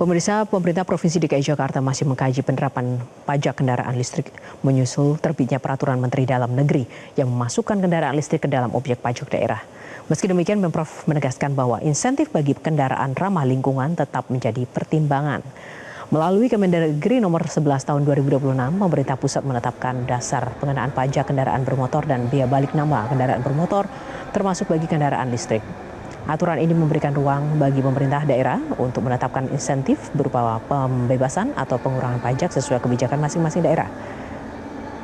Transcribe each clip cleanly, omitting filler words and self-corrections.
Pemirsa, pemerintah Provinsi DKI Jakarta masih mengkaji penerapan pajak kendaraan listrik menyusul terbitnya peraturan Menteri Dalam Negeri yang memasukkan kendaraan listrik ke dalam objek pajak daerah. Meski demikian, Pemprov menegaskan bahwa insentif bagi kendaraan ramah lingkungan tetap menjadi pertimbangan. Melalui Kemendagri nomor 11 tahun 2026, pemerintah pusat menetapkan dasar pengenaan pajak kendaraan bermotor dan biaya balik nama kendaraan bermotor termasuk bagi kendaraan listrik. Aturan ini memberikan ruang bagi pemerintah daerah untuk menetapkan insentif berupa pembebasan atau pengurangan pajak sesuai kebijakan masing-masing daerah.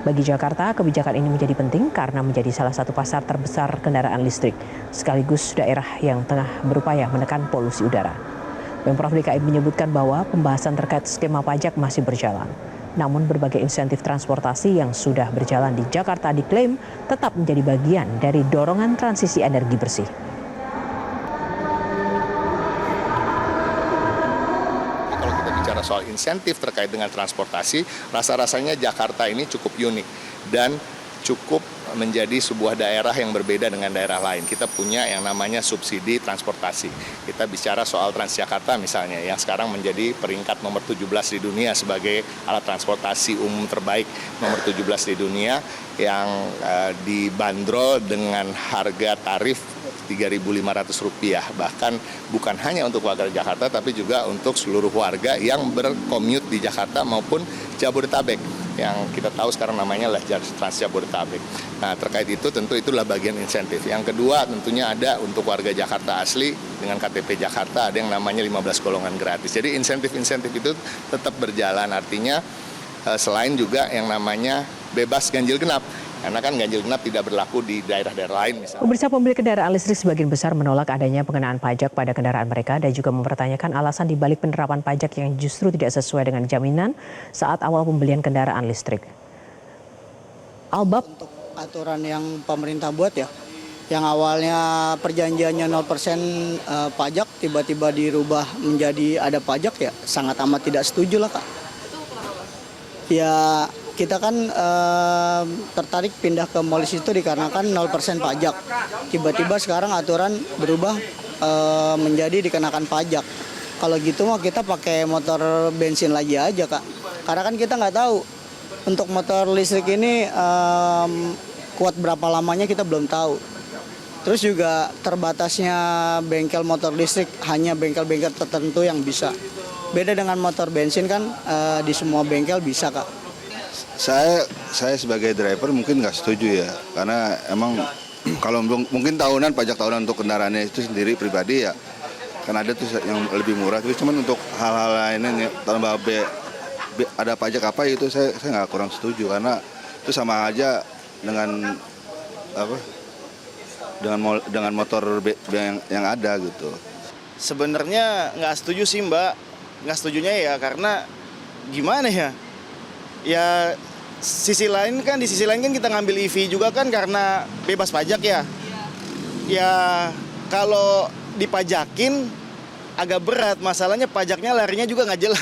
Bagi Jakarta, kebijakan ini menjadi penting karena menjadi salah satu pasar terbesar kendaraan listrik, sekaligus daerah yang tengah berupaya menekan polusi udara. Pemprov DKI menyebutkan bahwa pembahasan terkait skema pajak masih berjalan. Namun berbagai insentif transportasi yang sudah berjalan di Jakarta diklaim tetap menjadi bagian dari dorongan transisi energi bersih. Bicara soal insentif terkait dengan transportasi, rasa-rasanya Jakarta ini cukup unik dan cukup menjadi sebuah daerah yang berbeda dengan daerah lain. Kita punya yang namanya subsidi transportasi. Kita bicara soal Transjakarta misalnya, yang sekarang menjadi peringkat nomor 17 di dunia sebagai alat transportasi umum terbaik nomor 17 di dunia, yang dibanderol dengan harga tarif Rp3.500. Bahkan bukan hanya untuk warga Jakarta, tapi juga untuk seluruh warga yang berkommute di Jakarta maupun Jabodetabek, yang kita tahu sekarang namanya adalah Trans Jabodetabek. Nah, terkait itu tentu itulah bagian insentif. Yang kedua tentunya ada untuk warga Jakarta asli dengan KTP Jakarta, ada yang namanya 15 golongan gratis. Jadi insentif-insentif itu tetap berjalan, artinya selain juga yang namanya bebas ganjil genap. Karena kan ganjil genap tidak berlaku di daerah-daerah lain misalnya. Pemirsa, pemilik kendaraan listrik sebagian besar menolak adanya pengenaan pajak pada kendaraan mereka dan juga mempertanyakan alasan dibalik penerapan pajak yang justru tidak sesuai dengan jaminan saat awal pembelian kendaraan listrik. Albab, untuk aturan yang pemerintah buat ya, yang awalnya perjanjiannya 0% pajak tiba-tiba dirubah menjadi ada pajak, ya sangat amat tidak setuju lah, Kak. Ya kita kan tertarik pindah ke molis itu dikarenakan 0% pajak. Tiba-tiba sekarang aturan berubah menjadi dikenakan pajak. Kalau gitu mah kita pakai motor bensin lagi aja, Kak. Karena kan kita nggak tahu untuk motor listrik ini kuat berapa lamanya kita belum tahu. Terus juga terbatasnya bengkel motor listrik, hanya bengkel-bengkel tertentu yang bisa. Beda dengan motor bensin kan di semua bengkel bisa, Kak. Saya sebagai driver mungkin nggak setuju ya, karena emang kalau mungkin pajak tahunan untuk kendaraannya itu sendiri pribadi ya, kan ada tuh yang lebih murah. Tapi cuman untuk hal-hal lainnya tambah ada pajak apa itu saya nggak kurang setuju, karena itu sama aja dengan dengan motor yang ada gitu. Sebenarnya nggak setuju sih, Mbak. Nggak setujunya ya karena gimana ya? Ya di sisi lain kan kita ngambil EV juga kan karena bebas pajak ya. Ya kalau dipajakin agak berat, masalahnya pajaknya larinya juga nggak jelas.